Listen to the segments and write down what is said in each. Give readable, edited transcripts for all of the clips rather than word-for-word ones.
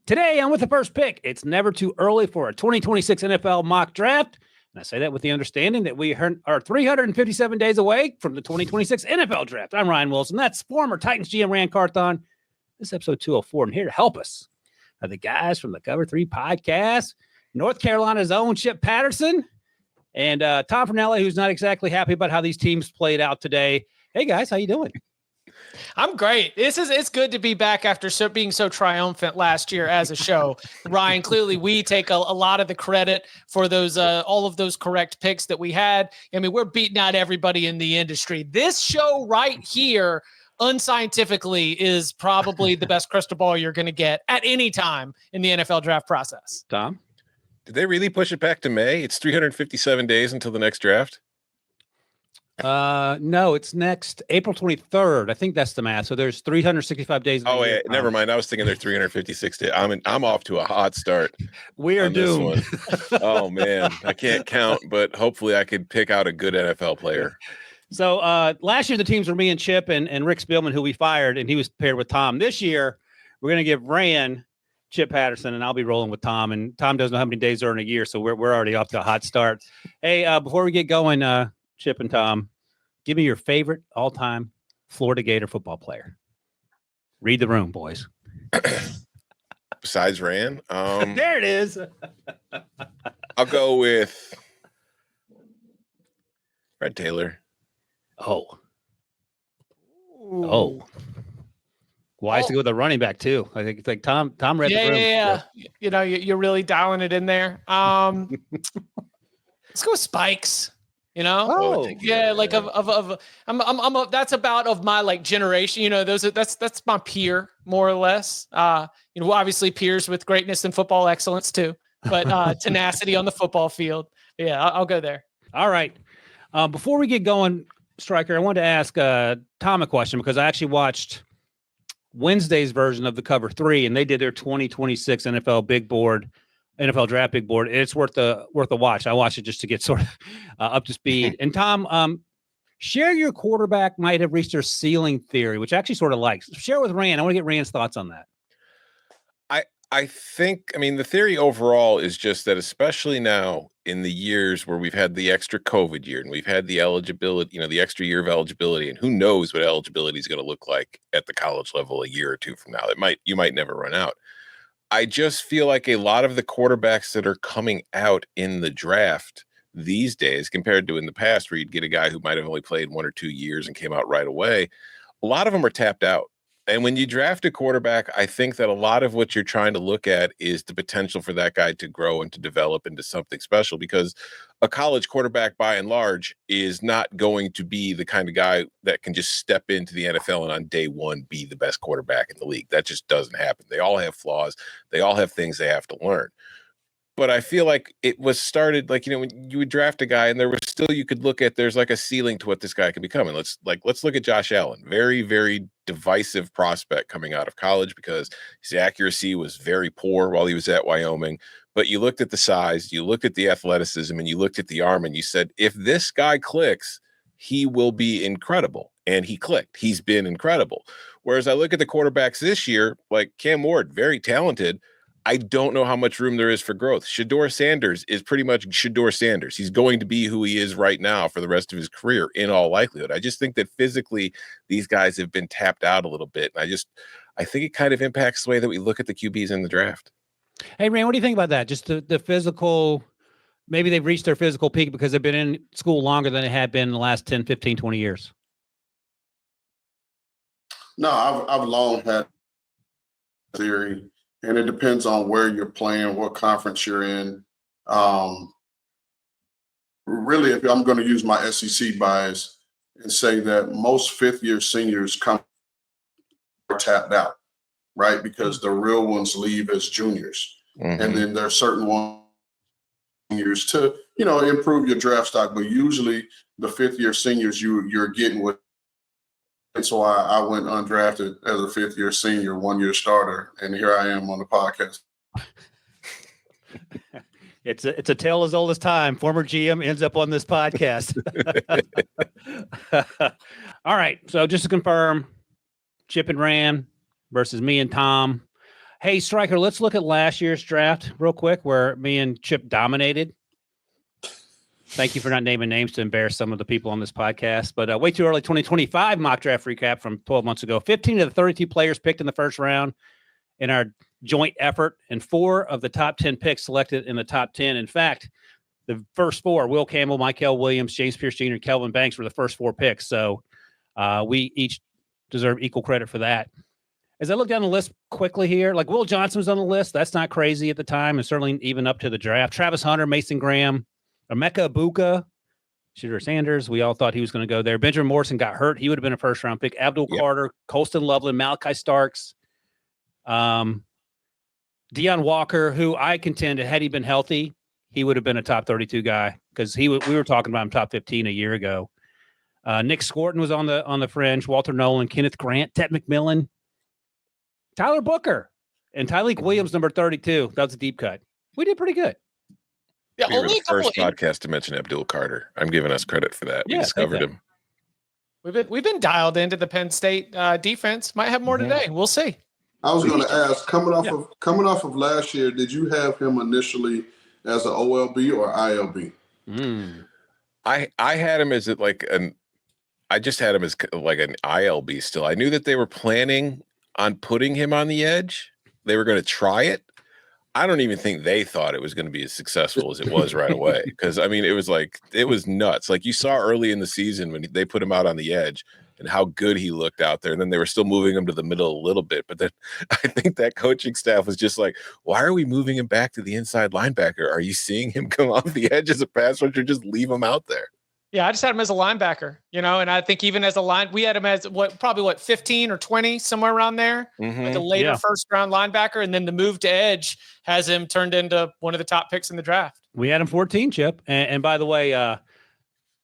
Today, I'm with the first pick. It's never too early for a 2026 NFL mock draft. And I say that with the understanding that we are 357 days away from the 2026 NFL draft. I'm Ryan Wilson. That's former Titans GM Rand Carthon. This is episode 204. And here to help us are the guys from the Cover 3 podcast, North Carolina's own Chip Patterson, and Tom Fornelli, who's not exactly happy about how these teams played out today. Hey, guys, how you doing? I'm great. It's good to be back after being so triumphant last year as a show. Ryan, clearly we take a lot of the credit for those all of those correct picks that we had. I mean, we're beating out everybody in the industry. This show right here, unscientifically, is probably the best crystal ball you're going to get at any time in the NFL draft process. Tom? Did they really push it back to May? It's 357 days until the next draft. No, it's next April 23rd. I think that's the math. So there's 365 days. Oh, wait, never mind. I was thinking there's 356 days. I'm off to a hot start. We are doomed. Oh man, I can't count, but hopefully I could pick out a good NFL player. So last year the teams were me and Chip and Rick Spielman, who we fired, and he was paired with Tom. This year we're going to give Rand Chip Patterson, and I'll be rolling with Tom. And Tom doesn't know how many days are in a year, so we're already off to a hot start. Hey, before we get going, Chip and Tom, give me your favorite all-time Florida Gator football player. Read the room, boys. Besides Rand, there it is. I'll go with Red Taylor. Oh. Wise to go with a running back too. I think it's like Tom read the room. Yeah. You know, you're really dialing it in there. Let's go with Spikes. You know, that's about of my like generation. You know, that's my peer more or less. Obviously peers with greatness and football excellence too, but tenacity on the football field. Yeah, I'll go there. All right. Before we get going, Striker, I wanted to ask Tom a question because I actually watched Wednesday's version of the Cover 3, and they did their 2026 NFL draft big board. It's worth a watch. I watched it just to get sort of up to speed. And Tom, share your quarterback might have reached their ceiling theory, which I actually sort of likes. Share with Rand. I want to get Rand's thoughts on that. I think, the theory overall is just that, especially now in the years where we've had the extra COVID year and we've had the eligibility, the extra year of eligibility, and who knows what eligibility is going to look like at the college level a year or two from now. You might never run out. I just feel like a lot of the quarterbacks that are coming out in the draft these days, compared to in the past where you'd get a guy who might have only played 1 or 2 years and came out right away, a lot of them are tapped out. And when you draft a quarterback, I think that a lot of what you're trying to look at is the potential for that guy to grow and to develop into something special, because a college quarterback, by and large, is not going to be the kind of guy that can just step into the NFL and on day one be the best quarterback in the league. That just doesn't happen. They all have flaws. They all have things they have to learn. But I feel like it was started like, when you would draft a guy and there was still, you could look at, there's like a ceiling to what this guy can become. And let's look at Josh Allen. Very, very divisive prospect coming out of college because his accuracy was very poor while he was at Wyoming. But you looked at the size, you looked at the athleticism, and you looked at the arm, and you said, if this guy clicks, he will be incredible. And he clicked. He's been incredible. Whereas I look at the quarterbacks this year, like Cam Ward, very talented. I don't know how much room there is for growth. Shedeur Sanders is pretty much Shedeur Sanders. He's going to be who he is right now for the rest of his career in all likelihood. I just think that physically these guys have been tapped out a little bit. And I think it kind of impacts the way that we look at the QBs in the draft. Hey, Rand, what do you think about that? Just the physical, maybe they've reached their physical peak because they've been in school longer than they had been in the last 10, 15, 20 years. No, I've long had theory. And it depends on where you're playing, what conference you're in. Really, if I'm going to use my SEC bias and say that most fifth-year seniors come tapped out, right? Because the real ones leave as juniors. Mm-hmm. And then there are certain ones years to, improve your draft stock. But usually the fifth-year seniors you're getting with. That's why I went undrafted as a fifth-year senior, 1-year starter, and here I am on the podcast. It's a tale as old as time. Former GM ends up on this podcast. All right, so just to confirm, Chip and Rand versus me and Tom. Hey, Stryker, let's look at last year's draft real quick where me and Chip dominated. Thank you for not naming names to embarrass some of the people on this podcast. But way too early 2025 mock draft recap from 12 months ago. 15 of the 32 players picked in the first round in our joint effort, and 4 of the top 10 picks selected in the top 10. In fact, the first 4, Will Campbell, Michael Williams, James Pierce Jr., and Kelvin Banks were the first 4 picks. So we each deserve equal credit for that. As I look down the list quickly here, like Will Johnson was on the list. That's not crazy at the time, and certainly even up to the draft. Travis Hunter, Mason Graham, Emeka Ibuka, Shedeur Sanders. We all thought he was going to go there. Benjamin Morrison got hurt. He would have been a first-round pick. Abdul Carter, Colston Loveland, Malachi Starks, Deion Walker, who I contend had he been healthy, he would have been a top 32 guy because we were talking about him top 15 a year ago. Nick Scorton was on the fringe. Walter Nolan, Kenneth Grant, Ted McMillan, Tyler Booker, and Tyleek Williams, number 32. That was a deep cut. We did pretty good. Yeah, We were only the first podcast to mention Abdul Carter. I'm giving us credit for that. We discovered him. We've been dialed into the Penn State defense. Might have more today. We'll see. I was going to ask, coming off of last year, did you have him initially as an OLB or ILB? I had him as I just had him as like an ILB still. I knew that they were planning on putting him on the edge. They were going to try it. I don't even think they thought it was going to be as successful as it was right away. Because, I mean, it was nuts. Like you saw early in the season when they put him out on the edge and how good he looked out there. And then they were still moving him to the middle a little bit. But then I think that coaching staff was just like, why are we moving him back to the inside linebacker? Are you seeing him come off the edge as a pass rusher? Just leave him out there. Yeah, I just had him as a linebacker, and I think even as a line, we had him as probably 15 or 20, somewhere around there, like a later first round linebacker. And then the move to edge has him turned into one of the top picks in the draft. We had him 14, Chip. And by the way,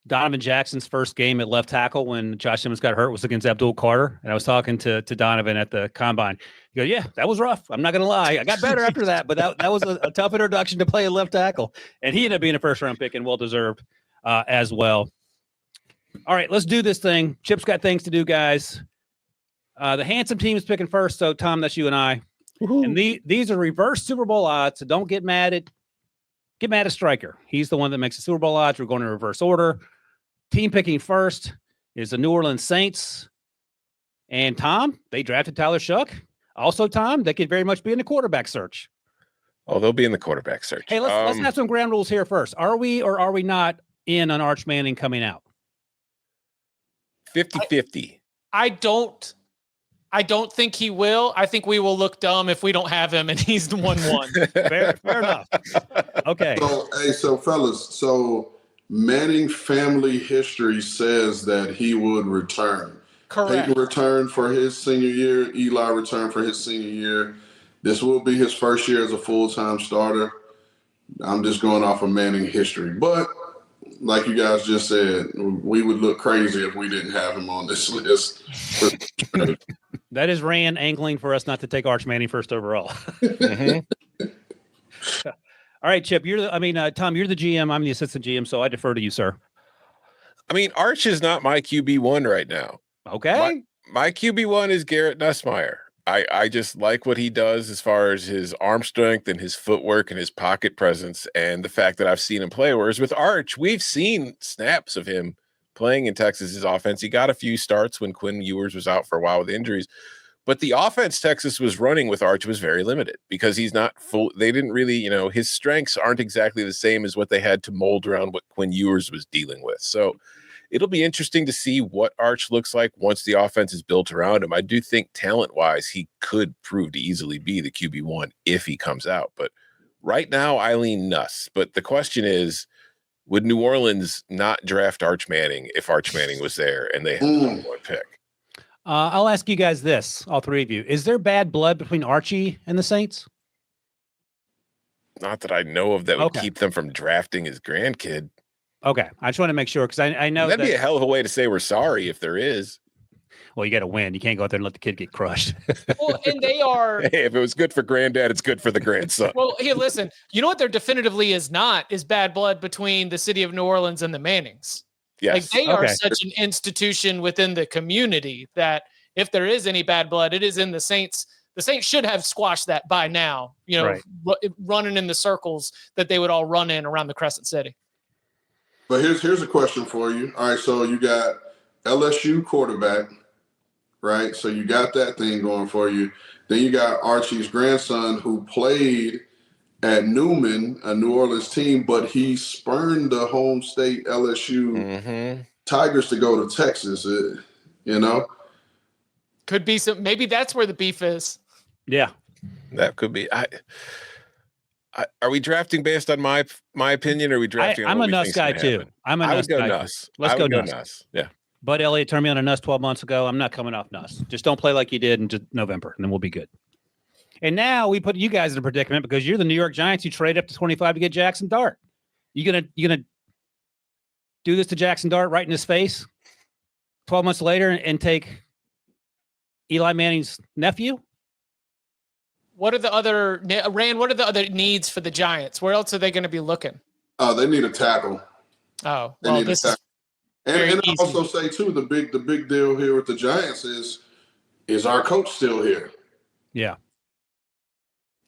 Donovan Jackson's first game at left tackle when Josh Simmons got hurt was against Abdul Carter. And I was talking to Donovan at the combine. He goes, yeah, that was rough. I'm not going to lie. I got better after that, but that was a tough introduction to play a left tackle. And he ended up being a first round pick and well-deserved as well. All right, let's do this thing. Chip's got things to do, guys. The handsome team is picking first. So Tom, that's you and I. Woo-hoo. And these are reverse Super Bowl odds. So don't get mad at Stryker. He's the one that makes the Super Bowl odds. We're going in reverse order. Team picking first is the New Orleans Saints. And Tom, they drafted Tyler Shuck. Also, Tom, they could very much be in the quarterback search. Oh, they'll be in the quarterback search. Hey, let's have some ground rules here first. Are we or are we not in on Arch Manning coming out? 50-50. I don't think he will. I think we will look dumb if we don't have him and he's the 1-1. Fair enough. Okay. So fellas, Manning family history says that he would return. Correct. Peyton returned for his senior year. Eli returned for his senior year. This will be his first year as a full-time starter. I'm just going off of Manning history. But like you guys just said, we would look crazy if we didn't have him on this list. That is Rand angling for us not to take Arch Manning first overall. All right, Chip, Tom, you're the GM. I'm the assistant GM, so I defer to you, sir. I mean, Arch is not my QB1 right now. Okay. My QB1 is Garrett Nussmeier. I just like what he does as far as his arm strength and his footwork and his pocket presence and the fact that I've seen him play. Whereas with Arch, we've seen snaps of him playing in Texas's offense. He got a few starts when Quinn Ewers was out for a while with injuries. But the offense Texas was running with Arch was very limited because he's not full. They didn't really, his strengths aren't exactly the same as what they had to mold around what Quinn Ewers was dealing with. So it'll be interesting to see what Arch looks like once the offense is built around him. I do think talent-wise, he could prove to easily be the QB1 if he comes out. But right now, I lean Nuss. But the question is, would New Orleans not draft Arch Manning if Arch Manning was there and they had the number 1 pick? I'll ask you guys this, all three of you. Is there bad blood between Archie and the Saints? Not that I know of that would keep them from drafting his grandkid. Okay. I just want to make sure because I know that'd be a hell of a way to say we're sorry if there is. Well, you got to win. You can't go out there and let the kid get crushed. Well, and they are. Hey, if it was good for granddad, it's good for the grandson. Well, here, listen. You know what there definitively is bad blood between the city of New Orleans and the Mannings. Yes. Like they are such an institution within the community that if there is any bad blood, it is in the Saints the Saints should have squashed that by now, running in the circles that they would all run in around the Crescent City. But here's a question for you. All right, so you got LSU quarterback, right? So you got that thing going for you. Then you got Archie's grandson who played at Newman, a New Orleans team, but he spurned the home state LSU Tigers to go to Texas, Could be maybe that's where the beef is. Yeah. That could be. Are we drafting based on my opinion, or are we drafting? I'm a Nuss guy too. I would go Nuss. Let's go Nuss. Yeah. Bud Elliott turned me on a Nuss 12 months ago. I'm not coming off Nuss. Just don't play like you did in November, and then we'll be good. And now we put you guys in a predicament because you're the New York Giants. You trade up to 25 to get Jackson Dart. You gonna do this to Jackson Dart right in his face 12 months later and take Eli Manning's nephew? What are the other needs for the Giants? Where else are they going to be looking? They need a tackle. Oh, they need a tackle. And I also say too, the big deal here with the Giants is our coach still here? Yeah.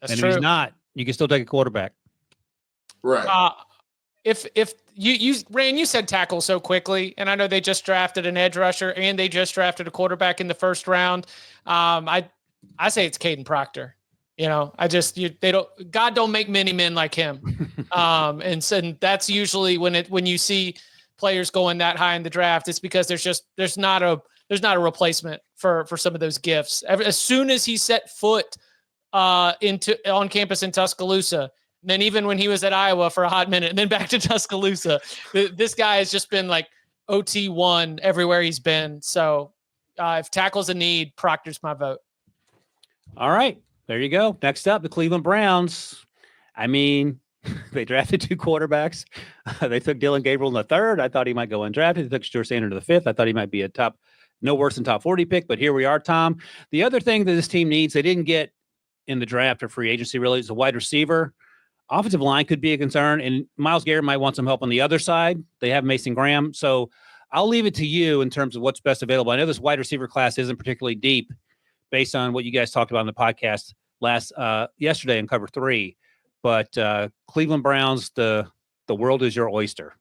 That's true. If he's not, you can still take a quarterback. Right. If you Rand, you said tackle so quickly, and I know they just drafted an edge rusher and they just drafted a quarterback in the first round. I say it's Caden Proctor. God don't make many men like him. And that's usually when you see players going that high in the draft, it's because there's not a replacement for some of those gifts. As soon as he set foot on campus in Tuscaloosa, and then even when he was at Iowa for a hot minute and then back to Tuscaloosa, this guy has just been like OT1 everywhere he's been. So if tackle's a need, Proctor's my vote. All right. There you go. Next up, the Cleveland Browns. I mean, they drafted two quarterbacks. They took Dylan Gabriel in the third. I thought he might go undrafted. They took Stuart Sanders in the fifth. I thought he might be no worse than top 40 pick, but here we are, Tom. The other thing that this team needs, they didn't get in the draft or free agency really, is a wide receiver. Offensive line could be a concern, and Myles Garrett might want some help on the other side. They have Mason Graham. So I'll leave it to you in terms of what's best available. I know this wide receiver class isn't particularly deep based on what you guys talked about on the podcast yesterday in Cover 3. But Cleveland Browns, the world is your oyster.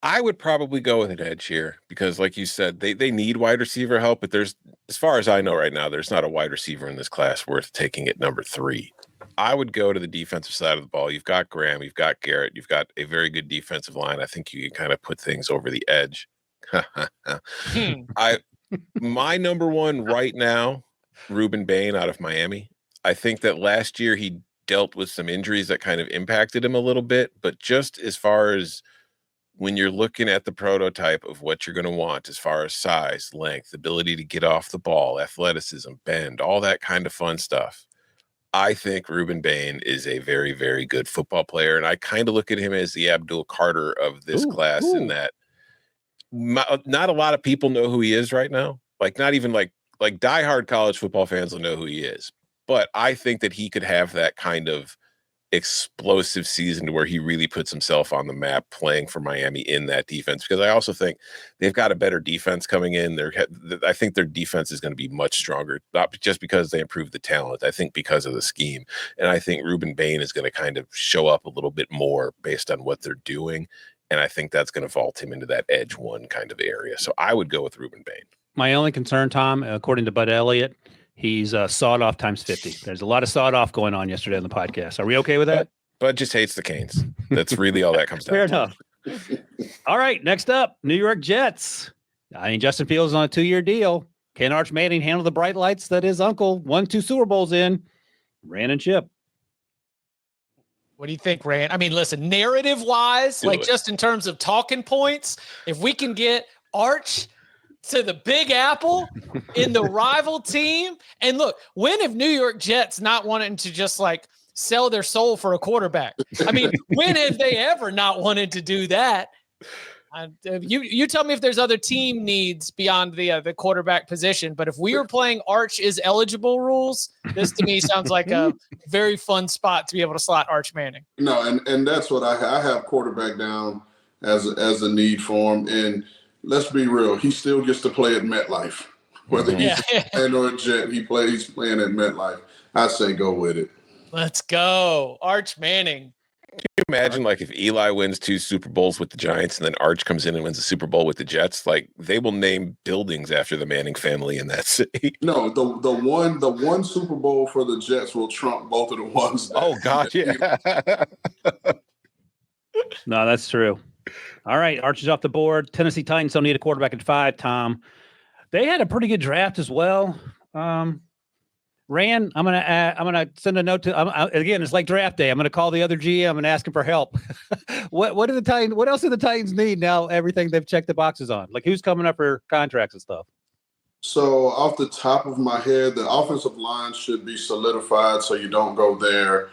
I would probably go with an edge here because, like you said, they need wide receiver help. But as far as I know right now, there's not a wide receiver in this class worth taking at number 3. I would go to the defensive side of the ball. You've got Graham, you've got Garrett, you've got a very good defensive line. I think you can kind of put things over the edge. My number one right now, Ruben Bain out of Miami. I think that last year he dealt with some injuries that kind of impacted him a little bit, but just as far as when you're looking at the prototype of what you're going to want as far as size, length, ability to get off the ball, athleticism, bend, all that kind of fun stuff, I think Ruben Bain is a very, very good football player. And I kind of look at him as the Abdul Carter of this class in that not a lot of people know who he is right now. Like not even like diehard college football fans will know who he is. But I think that he could have that kind of explosive season to where he really puts himself on the map playing for Miami in that defense, because I also think they've got a better defense coming in. I think their defense is going to be much stronger, not just because they improved the talent, I think because of the scheme. And I think Ruben Bain is going to kind of show up a little bit more based on what they're doing. And I think that's going to vault him into that edge one kind of area. So I would go with Ruben Bain. My only concern, Tom, according to Bud Elliott, he's sawed off times 50. There's a lot of sawed off going on yesterday on the podcast. Are we okay with that? Bud just hates the Canes. That's really all that comes down to. Fair enough. All right, next up, New York Jets. I mean, Justin Fields is on a 2-year deal. Can Arch Manning handle the bright lights that his uncle won 2 Super Bowls in? Ran and Chip. What do you think, Rand? I mean, listen, narrative-wise, just in terms of talking points, if we can get Arch to the Big Apple in the rival team. And look, when have New York Jets not wanting to just sell their soul for a quarterback? I mean, when have they ever not wanted to do that? You tell me if there's other team needs beyond the quarterback position. But if we were playing Arch is eligible rules, this to me sounds like a very fun spot to be able to slot Arch Manning. No, and that's what I have quarterback down as a need for him. And let's be real, he still gets to play at MetLife, Whether he's Yeah. a Fan or a Jet, he's playing at MetLife. I say go with it. Let's go. Arch Manning. Can you imagine, like, if Eli wins 2 Super Bowls with the Giants and then Arch comes in and wins a Super Bowl with the Jets? Like, they will name buildings after the Manning family in that city. No, the one Super Bowl for the Jets will trump both of the ones. Oh, God, yeah. No, that's true. All right, Arch is off the board. Tennessee Titans don't need a quarterback at 5, Tom. They had a pretty good draft as well. Rand, I'm gonna send a note to. Again, it's like draft day. I'm gonna call the other GM and ask him for help. What do the Titans? What else do the Titans need now? Everything they've checked the boxes on. Like, who's coming up for contracts and stuff? So off the top of my head, the offensive line should be solidified, so you don't go there.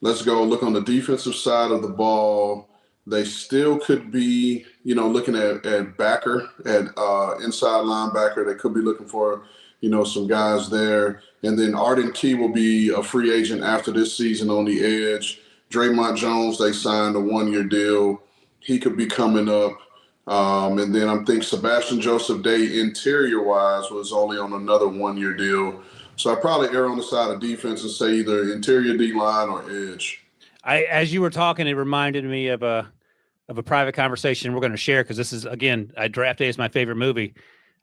Let's go look on the defensive side of the ball. They still could be, looking at backer, at inside linebacker. They could be looking for, some guys there. And then Arden Key will be a free agent after this season on the edge. Draymond Jones, they signed a 1-year deal. He could be coming up. And then I'm thinking Sebastian Joseph Day, interior-wise, was only on another 1-year deal. So I probably err on the side of defense and say either interior D-line or edge. As you were talking, it reminded me of a private conversation we're going to share, because this is, again, Draft Day is my favorite movie.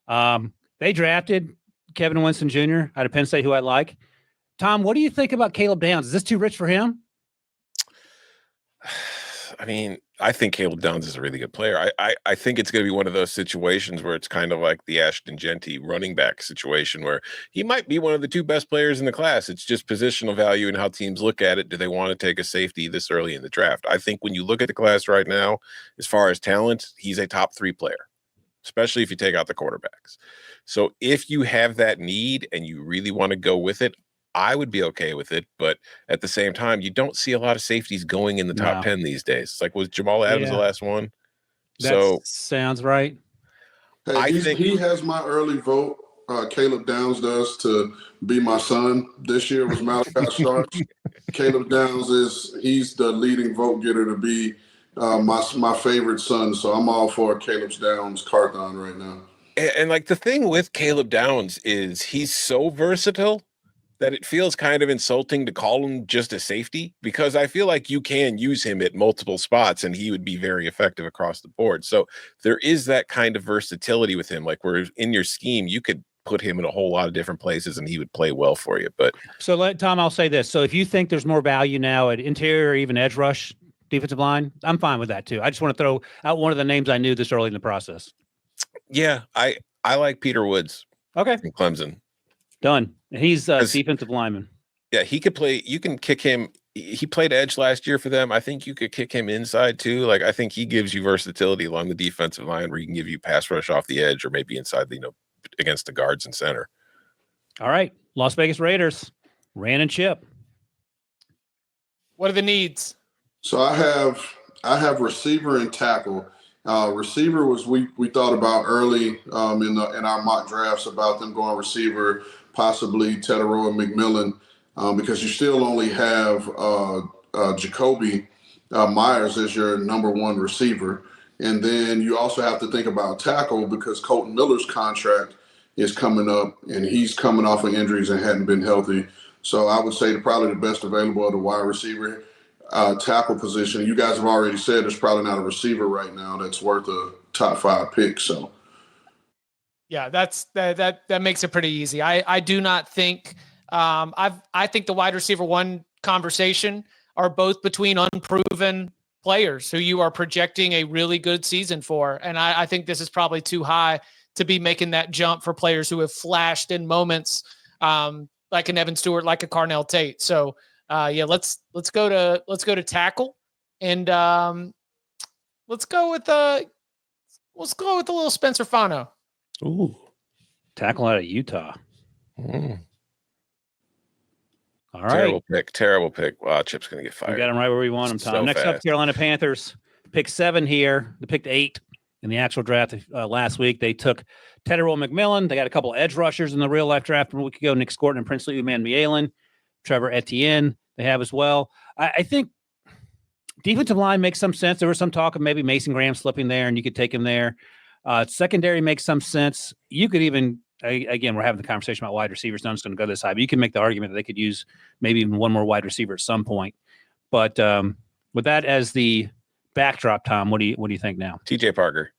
They drafted Kevin Winston Jr. out of Penn State, who I like. Tom, what do you think about Caleb Downs? Is this too rich for him? I mean, I think Caleb Downs is a really good player. I think it's going to be one of those situations where it's kind of like the Ashton Genty running back situation, where he might be one of the 2 best players in the class. It's just positional value and how teams look at it. Do they want to take a safety this early in the draft? I think when you look at the class right now, as far as talent, he's a top 3 player, especially if you take out the quarterbacks. So if you have that need and you really want to go with it, I would be okay with it. But at the same time, you don't see a lot of safeties going in the top 10 these days. It's like, was Jamal Adams the last one? That sounds right. Hey, I think he has my early vote. Caleb Downs does, to be my son this year was Malachi Starks. Caleb Downs he's the leading vote getter to be my favorite son. So I'm all for Caleb Downs Carthon right now. And like, the thing with Caleb Downs is he's so versatile that it feels kind of insulting to call him just a safety, because I feel like you can use him at multiple spots and he would be very effective across the board. So there is that kind of versatility with him. Like, where in your scheme, you could put him in a whole lot of different places and he would play well for you. But so Tom, I'll say this. So if you think there's more value now at interior or even edge rush defensive line, I'm fine with that too. I just want to throw out one of the names I knew this early in the process. Yeah, I like Peter Woods. Okay. From Clemson. Done. He's a defensive lineman. Yeah, he could play. You can kick him. He played edge last year for them. I think you could kick him inside too. Like, I think he gives you versatility along the defensive line, where he can give you pass rush off the edge or maybe inside the, against the guards and center. All right. Las Vegas Raiders, Rand and Chip. What are the needs? So I have receiver and tackle. Receiver was we thought about early in our mock drafts about them going receiver, possibly Teteroa and McMillan, because you still only have Jacoby Myers as your number 1 receiver. And then you also have to think about tackle, because Colton Miller's contract is coming up and he's coming off of injuries and hadn't been healthy. So I would say probably the best available of the wide receiver tackle position. You guys have already said there's probably not a receiver right now that's worth a top 5 pick. So yeah, that makes it pretty easy. I do not think I think the wide receiver 1 conversation are both between unproven players who you are projecting a really good season for. And I think this is probably too high to be making that jump for players who have flashed in moments like an Evan Stewart, like a Carnell Tate. So let's go to tackle, and let's go with a little Spencer Fano. Ooh, tackle out of Utah. All right. Terrible pick. Wow, Chip's going to get fired. We got him right where we want him, Tom. So Next fast. up, Carolina Panthers. Pick 7 here. They picked 8 in the actual draft last week. They took Teteroa McMillan. They got a couple of edge rushers in the real life draft from a week ago. Nick Scorton and Princely Uman-Mielen. Trevor Etienne they have as well. I think defensive line makes some sense. There was some talk of maybe Mason Graham slipping there, and you could take him there. Secondary makes some sense. You could even, again, we're having the conversation about wide receivers. None is going to go this high, but you can make the argument that they could use maybe even one more wide receiver at some point. But with that as the backdrop, Tom, what do you think now? TJ Parker.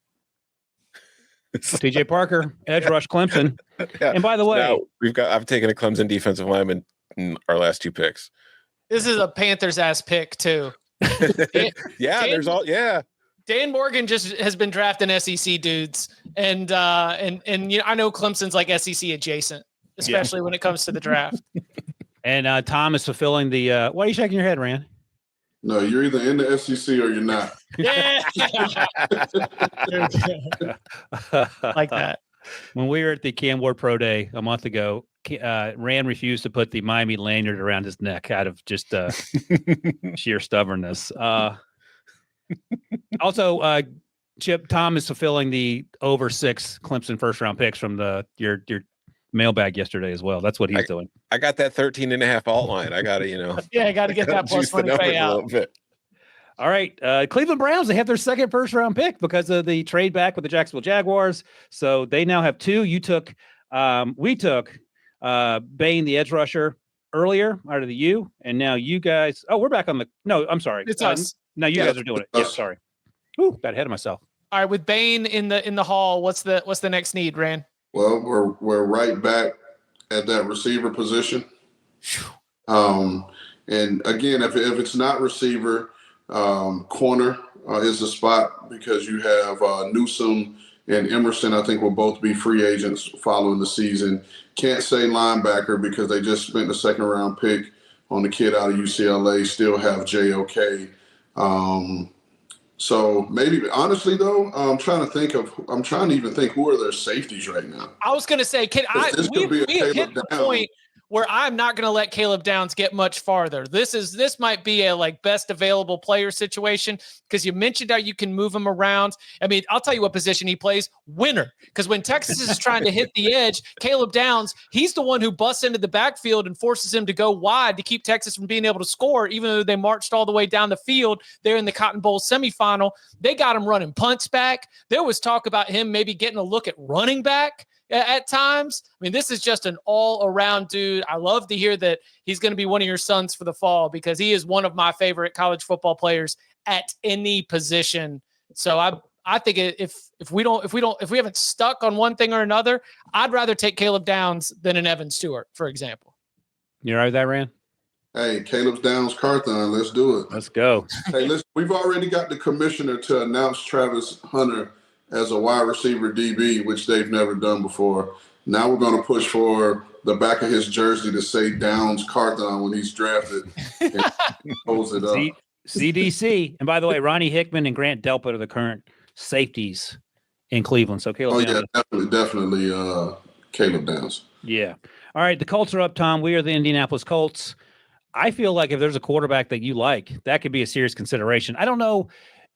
TJ Parker, edge rush Clemson. Yeah. And by the way, I've taken a Clemson defensive lineman in our last 2 picks. This is a Panthers ass pick too. Dan Morgan just has been drafting SEC dudes, and you know, I know Clemson's like SEC adjacent, especially when it comes to the draft. And Tom is fulfilling the. Why are you shaking your head, Rand? No, you're either in the SEC or you're not. Yeah, like that. When we were at the Cam Ward Pro Day a month ago, Rand refused to put the Miami lanyard around his neck out of just sheer stubbornness. Also, Chip, Tom is fulfilling the over 6 Clemson first-round picks from your mailbag yesterday as well. That's what he's doing. I got that 13.5 alt line. I got to, I got to get that plus money payout. All right. Cleveland Browns, they have their second first-round pick because of the trade back with the Jacksonville Jaguars. So they now have 2. We took Bain, the edge rusher, earlier out of the U, and now you guys. Oh, we're back on the. No, I'm sorry. It's us. No, you guys are doing it. Yeah, sorry. Ooh, got ahead of myself. All right, with Bain in the hall, what's the next need, Rand? Well, we're right back at that receiver position. And again, if it's not receiver, corner is the spot because you have Newsome and Emerson. I think will both be free agents following the season. Can't say linebacker because they just spent the second round pick on the kid out of UCLA. Still have JOK. So maybe, honestly, though, I'm trying to even think who are their safeties right now. I was going to say, we hit the point where I'm not going to let Caleb Downs get much farther. This might be a like best available player situation because you mentioned how you can move him around. I mean, I'll tell you what position he plays, winner. Because when Texas is trying to hit the edge, Caleb Downs, he's the one who busts into the backfield and forces him to go wide to keep Texas from being able to score, even though they marched all the way down the field there in the Cotton Bowl semifinal. They got him running punts back. There was talk about him maybe getting a look at running back at times. I mean, this is just an all-around dude. I love to hear that he's going to be one of your sons for the fall because he is one of my favorite college football players at any position. So I think if we haven't stuck on one thing or another, I'd rather take Caleb Downs than an Evan Stewart, for example. You all right with that, Rand? Hey, Caleb Downs, Carthon, let's do it. Let's go. Hey, listen, we've already got the commissioner to announce Travis Hunter as a wide receiver DB, which they've never done before. Now we're going to push for the back of his jersey to say Downs Carthon when he's drafted. And pose it up. CDC. And by the way, Ronnie Hickman and Grant Delpit are the current safeties in Cleveland. So Caleb Downs. Yeah, definitely Caleb Downs. Yeah. All right, the Colts are up, Tom. We are the Indianapolis Colts. I feel like if there's a quarterback that you like, that could be a serious consideration. I don't know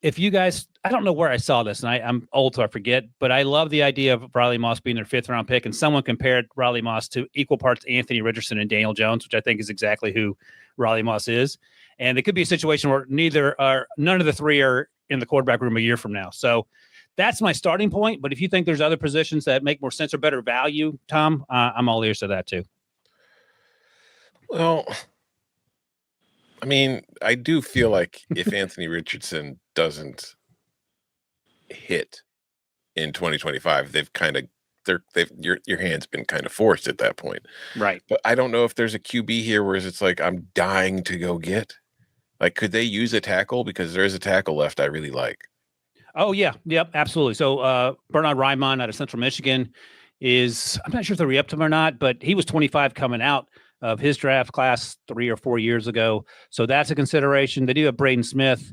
if you guys, I don't know where I saw this, and I'm old, so I forget, but I love the idea of Riley Moss being their 5th round pick, and someone compared Riley Moss to equal parts Anthony Richardson and Daniel Jones, which I think is exactly who Riley Moss is. And it could be a situation where none of the three are in the quarterback room a year from now. So that's my starting point. But if you think there's other positions that make more sense or better value, Tom, I'm all ears to that too. Well, I mean, I do feel like if Anthony Richardson doesn't hit in 2025, your hand's been kind of forced at that point. Right. But I don't know if there's a QB here where it's like I'm dying to go get. Like, could they use a tackle? Because there is a tackle left I really like. Oh, yeah. Yep, absolutely. So Bernard Raimond out of Central Michigan I'm not sure if they're re-upped him or not, but he was 25 coming out of his draft class 3 or 4 years ago. So that's a consideration. They do have Braden Smith,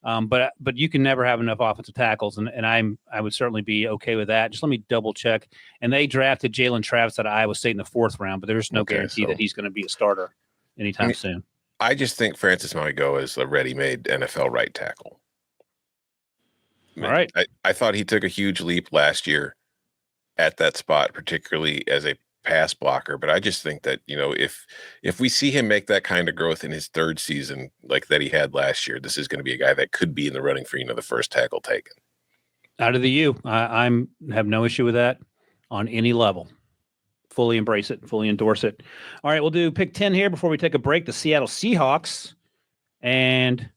but you can never have enough offensive tackles, and I would certainly be okay with that. Just let me double check. And they drafted Jalen Travis out of Iowa State in the 4th round, but there's no guarantee that he's going to be a starter anytime soon. I just think Francis Mauigoa is a ready-made NFL right tackle. All right. I thought he took a huge leap last year at that spot, particularly as a pass blocker. But I just think that, if we see him make that kind of growth in his 3rd season, like that he had last year, this is going to be a guy that could be in the running for, the first tackle taken. Out of the U. I'm have no issue with that on any level. Fully embrace it, fully endorse it. All right, we'll do pick 10 here before we take a break. The Seattle Seahawks. And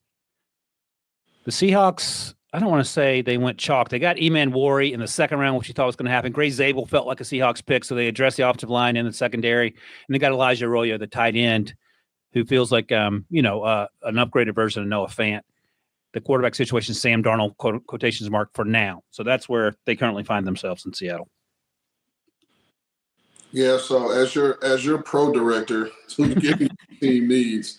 the Seahawks, I don't want to say they went chalk. They got Eman Wari in the second round, which you thought was going to happen. Gray Zabel felt like a Seahawks pick, so they addressed the offensive line in the secondary. And they got Elijah Arroyo, the tight end, who feels like, an upgraded version of Noah Fant. The quarterback situation, Sam Darnold, quotations mark for now. So that's where they currently find themselves in Seattle. Yeah, so as your pro director, getting team needs,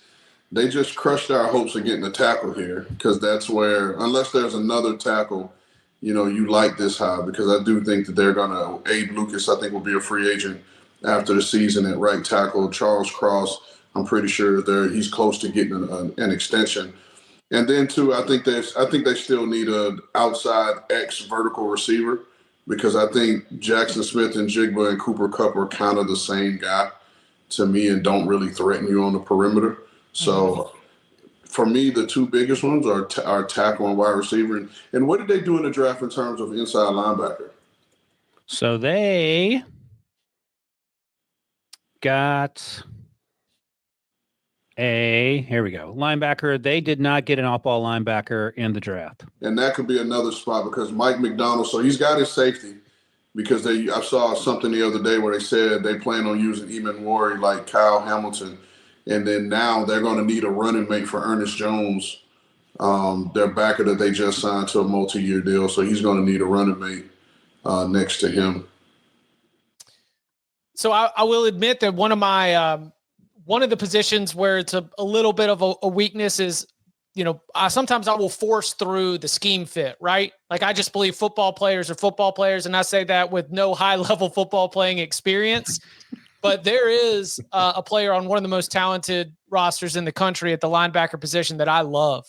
they just crushed our hopes of getting a tackle here, because that's where, unless there's another tackle, you like this high, because I do think that they're going to, Abe Lucas, I think, will be a free agent after the season at right tackle. Charles Cross, I'm pretty sure he's close to getting an extension. And then too, I think they still need an outside X vertical receiver, because I think Jackson Smith and Jigba and Cooper Kupp are kind of the same guy to me and don't really threaten you on the perimeter. So for me, the two biggest ones are tackle and wide receiver. And what did they do in the draft in terms of inside linebacker? So they got here we go, linebacker. They did not get an off-ball linebacker in the draft. And that could be another spot, because Mike McDonald, so he's got his safety, because I saw something the other day where they said they plan on using Eman Wari like Kyle Hamilton. And then now they're going to need a running mate for Ernest Jones, their backer that they just signed to a multi-year deal. So he's going to need a running mate next to him. So I will admit that one of the positions where it's a little bit of a weakness is, sometimes I will force through the scheme fit, right? Like, I just believe football players are football players, and I say that with no high-level football playing experience. But there is a player on one of the most talented rosters in the country at the linebacker position that I love.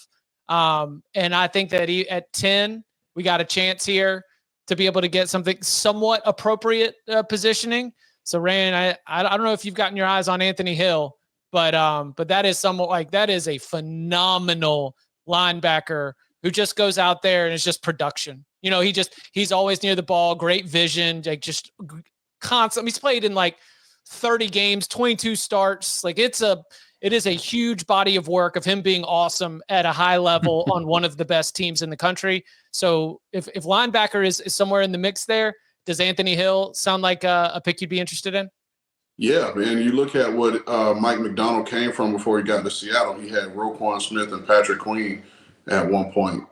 And I think that at 10, we got a chance here to be able to get something somewhat appropriate positioning. So, Rand, I don't know if you've gotten your eyes on Anthony Hill, but that is somewhat like, that is a phenomenal linebacker who just goes out there and is just production. He's always near the ball, great vision, like just constant. He's played in like 30 games, 22 starts. Like, it is a huge body of work of him being awesome at a high level on one of the best teams in the country. So if linebacker is somewhere in the mix there, does Anthony Hill sound like a pick you'd be interested in? Yeah, man. You look at what Mike McDonald came from before he got to Seattle. He had Roquan Smith and Patrick Queen at one point,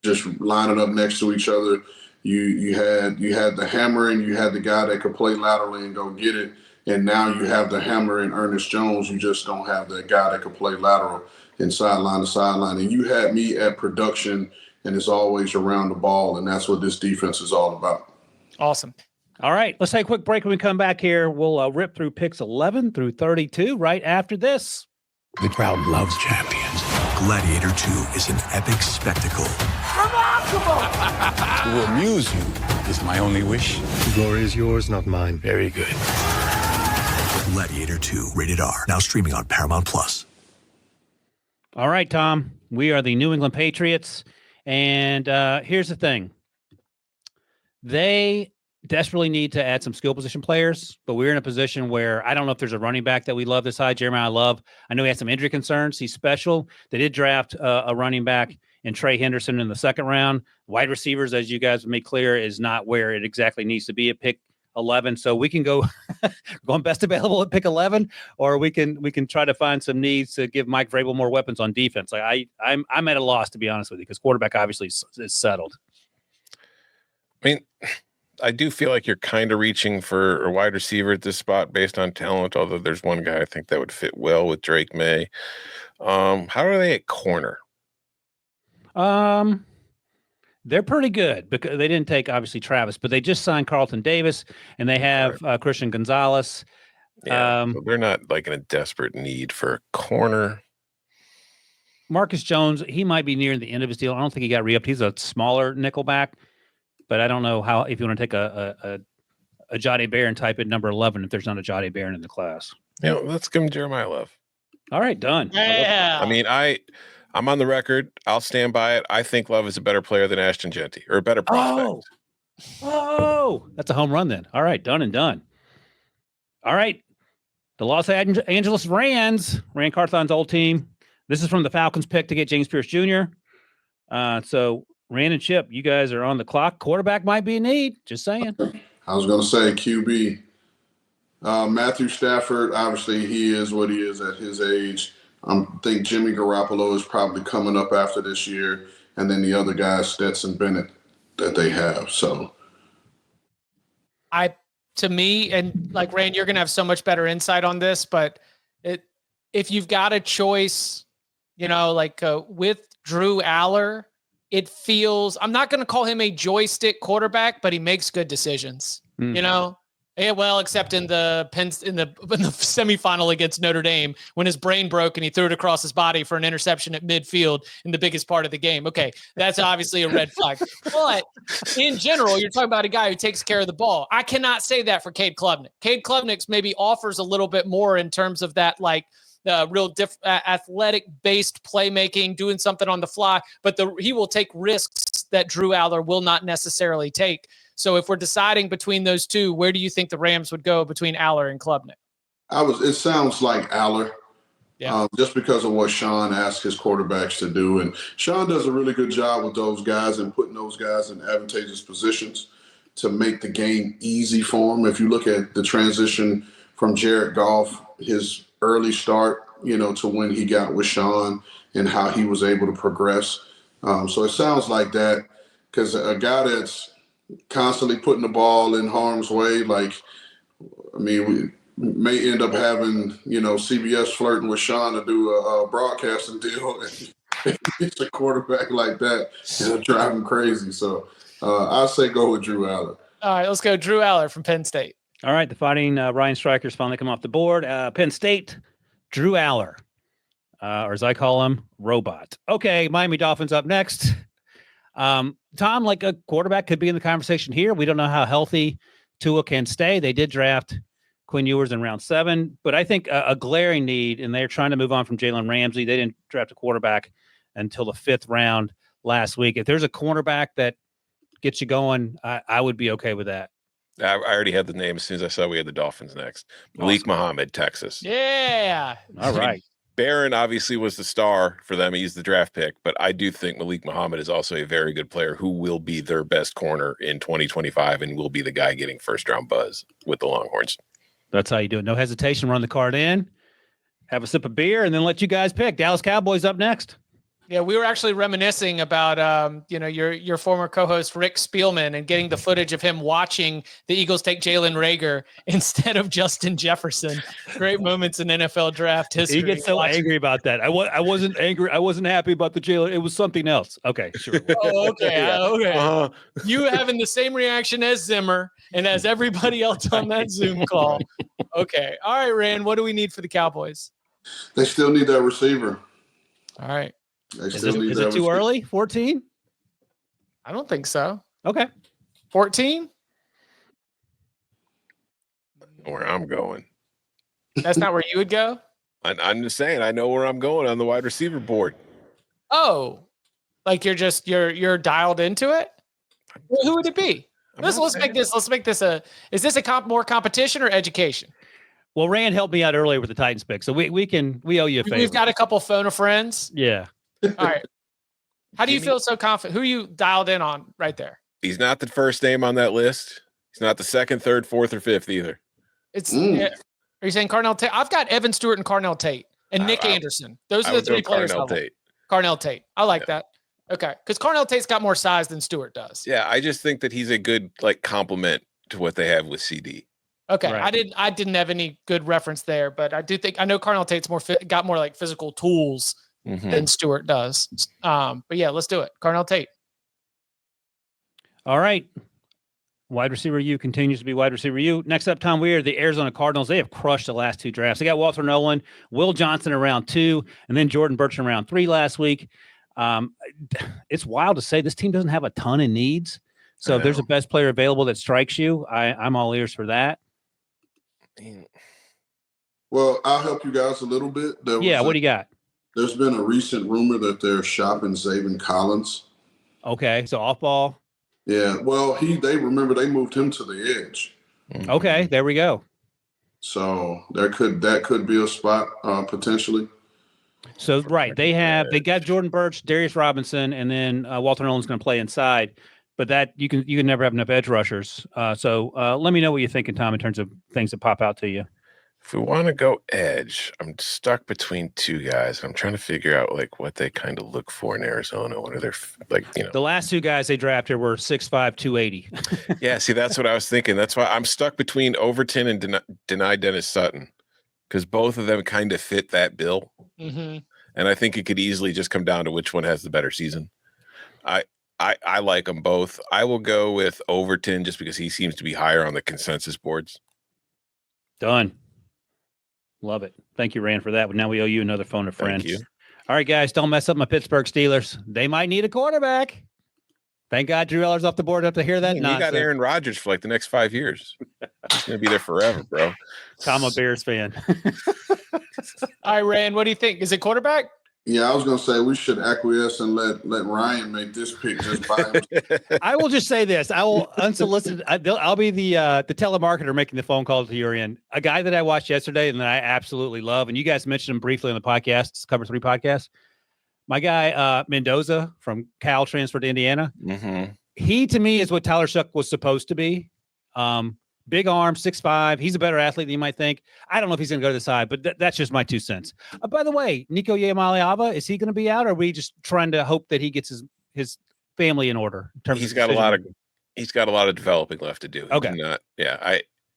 just lining up next to each other. You had the hammer, and you had the guy that could play laterally and go get it. And now you have the hammer and Ernest Jones. You just don't have that guy that could play lateral and sideline to sideline. And you had me at production, and it's always around the ball. And that's what this defense is all about. Awesome. All right, let's take a quick break. When we come back here, we'll rip through picks 11 through 32 right after this. The crowd loves champions. Gladiator 2 is an epic spectacle. To amuse you is my only wish. The glory is yours, not mine. Very good. Gladiator 2, rated R. Now streaming on Paramount+. All right, Tom. We are the New England Patriots. And here's the thing. They desperately need to add some skill position players, but we're in a position where I don't know if there's a running back that we love this high. Jeremiah Love, I know he had some injury concerns. He's special. They did draft a running back in Trey Henderson in the second round. Wide receivers, as you guys made clear, is not where it exactly needs to be at pick 11. So we can go going best available at pick 11, or we can try to find some needs to give Mike Vrabel more weapons on defense. Like I'm at a loss, to be honest with you, because quarterback obviously is settled. I mean, I do feel like you're kind of reaching for a wide receiver at this spot based on talent, although there's one guy I think that would fit well with Drake May. How are they at corner? They're pretty good because they didn't take, obviously, Travis, but they just signed Carlton Davis, and they have Christian Gonzalez. Yeah, so they're not like in a desperate need for a corner. Marcus Jones, he might be near the end of his deal. I don't think he got re-upped. He's a smaller nickelback. But I don't know if you want to take a Jahdae Barron type at number 11 if there's not a Jahdae Barron in the class. Let's give him Jeremiah Love. All right, done. Yeah. I mean, I I'm on the record. I'll stand by it. I think Love is a better player than Ashton Genty, or a better prospect. Oh, that's a home run then. All right, done and done. All right. The Los Angeles Rams, Rand Carthon's old team. This is from the Falcons pick to get James Pierce Jr. So Rand and Chip, you guys are on the clock. Quarterback might be a need. Just saying. I was going to say QB. Matthew Stafford, obviously he is what he is at his age. I think Jimmy Garoppolo is probably coming up after this year. And then the other guy, Stetson Bennett, that they have. So to me, and like Rand, you're going to have so much better insight on this, but if you've got a choice, with Drew Aller, it feels, I'm not going to call him a joystick quarterback, but he makes good decisions, Yeah, well, except in the semifinal against Notre Dame when his brain broke and he threw it across his body for an interception at midfield in the biggest part of the game. Okay, that's obviously a red flag. But in general, you're talking about a guy who takes care of the ball. I cannot say that for Cade Klubnik. Cade Klubnik maybe offers a little bit more in terms of that, real athletic-based playmaking, doing something on the fly, but he will take risks that Drew Aller will not necessarily take. So if we're deciding between those two, where do you think the Rams would go between Aller and Klubnik? It sounds like Aller, just because of what Sean asked his quarterbacks to do. And Sean does a really good job with those guys and putting those guys in advantageous positions to make the game easy for them. If you look at the transition from Jared Goff, his early start, to when he got with Sean and how he was able to progress. So it sounds like that, because a guy that's constantly putting the ball in harm's way, we may end up having, CBS flirting with Sean to do a broadcasting deal. And it's a quarterback like that, it'll drive him crazy. So I'll say go with Drew Aller. All right, let's go Drew Aller from Penn State. All right, the Fighting Ryan Strikers finally come off the board. Penn State, Drew Aller, or as I call him, Robot. Okay, Miami Dolphins up next. Tom, like a quarterback could be in the conversation here. We don't know how healthy Tua can stay. They did draft Quinn Ewers in round 7, but I think a glaring need, and they're trying to move on from Jalen Ramsey. They didn't draft a quarterback until the 5th round last week. If there's a cornerback that gets you going, I would be okay with that. I already had the name as soon as I saw we had the Dolphins next. Malik Muhammad, Texas. Yeah. All right. Barron obviously was the star for them. He's the draft pick, but I do think Malik Muhammad is also a very good player who will be their best corner in 2025 and will be the guy getting first-round buzz with the Longhorns. That's how you do it. No hesitation. Run the card in, have a sip of beer, and then let you guys pick. Dallas Cowboys up next. Yeah, we were actually reminiscing about, your former co-host Rick Spielman and getting the footage of him watching the Eagles take Jalen Reagor instead of Justin Jefferson. Great moments in NFL draft history. He gets so angry about that. I wasn't angry. I wasn't happy about the Jalen. It was something else. Okay, sure. Oh, okay. Okay. You having the same reaction as Zimmer and as everybody else on that Zoom call. Okay. All right, Rand, what do we need for the Cowboys? They still need that receiver. All right. Is it too early? 14? I don't think so. Okay. 14? Where I'm going. That's not where you would go? I'm just saying, I know where I'm going on the wide receiver board. Oh, like you're dialed into it? Well, who would it be? Let's make this is this more competition or education? Well, Rand helped me out earlier with the Titans pick, so we owe you a favor. We've got a couple phone of friends. Yeah. All right. How do you feel so confident? Who are you dialed in on right there? He's not the first name on that list. He's not the second, third, fourth, or fifth either. Are you saying Carnell Tate? I've got Evan Stewart and Carnell Tate and Nick Anderson. Those are the 3 players. Carnell Tate. I like that. Okay. Because Carnell Tate's got more size than Stewart does. Yeah. I just think that he's a good complement to what they have with CD. Okay. Right. I didn't have any good reference there, but I know Carnell Tate's got more like physical tools than Stewart does. But yeah, let's do it. Carnell Tate. All right. Wide receiver U continues to be wide receiver U. Next up, Tom Weir, the Arizona Cardinals. They have crushed the last 2 drafts. They got Walter Nolan, Will Johnson in round 2, and then Jordan Burch in round 3 last week. It's wild to say this team doesn't have a ton of needs. So if there's a best player available that strikes you, I'm all ears for that. Well, I'll help you guys a little bit. What do you got? There's been a recent rumor that they're shopping Zaven Collins. Okay, so off ball. Yeah, well, they moved him to the edge. Okay, there we go. So that could be a spot potentially. So right, they got Jordan Burch, Darius Robinson, and then Walter Nolan's going to play inside. But that you can never have enough edge rushers. So let me know what you're thinking, Tom, in terms of things that pop out to you. If we want to go edge, I'm stuck between two guys. I'm trying to figure out like what they kind of look for in Arizona. What are their The last two guys they drafted were 6'5", 280. Yeah, see, that's what I was thinking. That's why I'm stuck between Overton and Deny Dennis Sutton, because both of them kind of fit that bill. Mm-hmm. And I think it could easily just come down to which one has the better season. I like them both. I will go with Overton just because he seems to be higher on the consensus boards. Done. Love it. Thank you, Rand, for that. Now we owe you another phone a friend. Thank you. All right, guys, don't mess up my Pittsburgh Steelers. They might need a quarterback. Thank God Drew Eller's off the board up to hear that. You got Aaron Rodgers for like the next 5 years. He's going to be there forever, bro. I'm a Bears fan. All right, Rand, what do you think? Is it quarterback? Yeah, I was going to say we should acquiesce and let Ryan make this pick just by himself. I will just say this. I will unsolicited. I'll be the telemarketer making the phone call to your end. A guy that I watched yesterday and that I absolutely love, and you guys mentioned him briefly on the podcast, Cover 3 podcast. My guy, Mendoza from Cal, transferred to Indiana. Mm-hmm. He, to me, is what Tyler Shuck was supposed to be. Big arm, 6'5". He's a better athlete than you might think. I don't know if he's going to go to the side, but that's just my 2 cents. By the way, Nico Yamaliava, is he going to be out, or are we just trying to hope that he gets his family in order? In terms he's got a lot of developing left to do. Okay.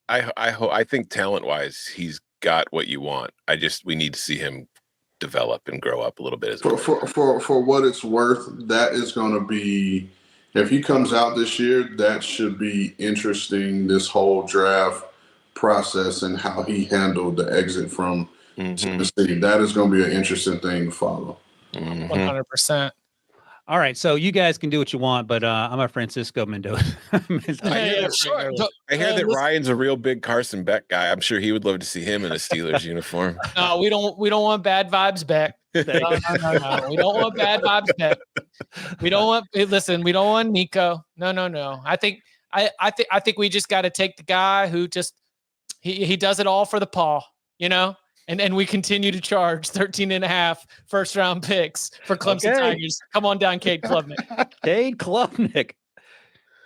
I think talent-wise, he's got what you want. We need to see him develop and grow up a little bit as well. For what it's worth, that is going to be, if he comes out this year, that should be interesting, this whole draft process and how he handled the exit from Tennessee. That is going to be an interesting thing to follow. 100%. All right, so you guys can do what you want, but I'm a Francisco Mendoza. I hear that Ryan's a real big Carson Beck guy. I'm sure he would love to see him in a Steelers uniform. No, we don't want bad vibes back. No. We don't want bad vibes back. We don't want Nico. No. I think we just got to take the guy who just he does it all for the paw, And we continue to charge 13.5 first-round picks for Clemson Tigers. Come on down, Cade Klubnik. Cade Klubnik.